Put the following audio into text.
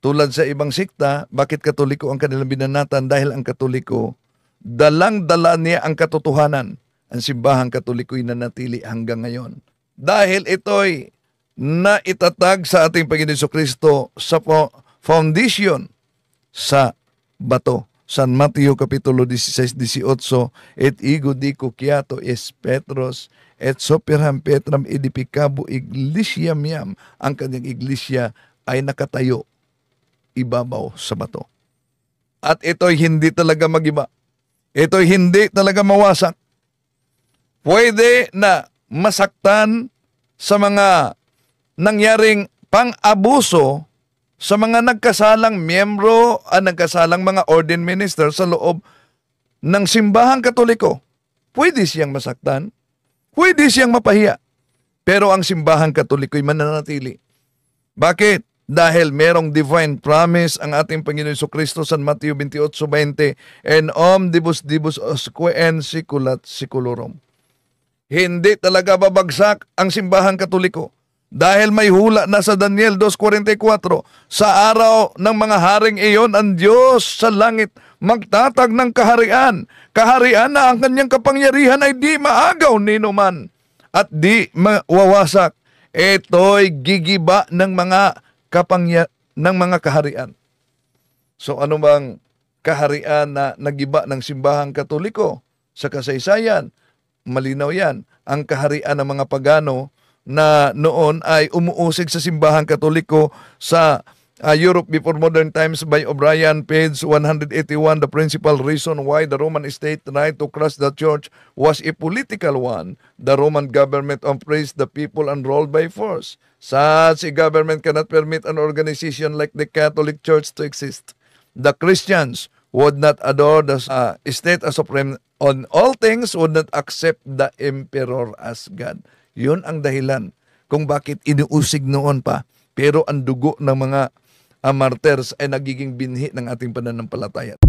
Tulad sa ibang sikta, bakit Katoliko ang kanilang binanatan? Dahil ang Katoliko, dalang-dala niya ang katotohanan. Ang simbahang Katoliko'y nanatili hanggang ngayon. Dahil ito'y naitatag sa ating Panginoon Jesucristo sa foundation sa bato. San Mateo Kapitulo 16-18, et ego dico quiato es Petros, et soperham Petram edificabo iglesiam iam. Ang kanyang iglesia ay nakatayo ibabaw sa bato. At ito'y hindi talaga magiba. Ito'y hindi talaga mawasak. Pwede na masaktan sa mga nangyaring pang-abuso sa mga nagkasalang miyembro at nagkasalang mga ordained minister sa loob ng simbahang Katoliko. Pwede siyang masaktan. Pwede siyang mapahiya. Pero ang simbahang Katoliko'y mananatili. Bakit? Dahil merong divine promise ang ating Panginoon Jesucristo sa Mateo 28:20, en omnibus dibus osque en siculat siculorum. Hindi talaga babagsak ang simbahang Katoliko dahil may hula na sa Daniel 2:44, sa araw ng mga haring iyon ang Diyos sa langit magtatag ng kaharian. Kaharian na ang kanyang kapangyarihan ay di maagaw ninuman at di mawawasak. Ito'y gigiba ng mga kaharian. So ano bang kaharian na nagiba ng simbahang Katoliko sa kasaysayan? Malinaw yan. Ang kaharian ng mga pagano na noon ay umuusig sa simbahang Katoliko sa Europe before modern times by O'Brien, page 181. The principal reason why the Roman state tried to crush the church was a political one. The Roman government oppressed the people and ruled by force. Such a government cannot permit an organization like the Catholic Church to exist. The Christians would not adore the state as supreme on all things, would not accept the emperor as God. Yun ang dahilan kung bakit inuusig noon pa. Pero ang dugo ng mga martyrs ay nagiging binhi ng ating pananampalataya.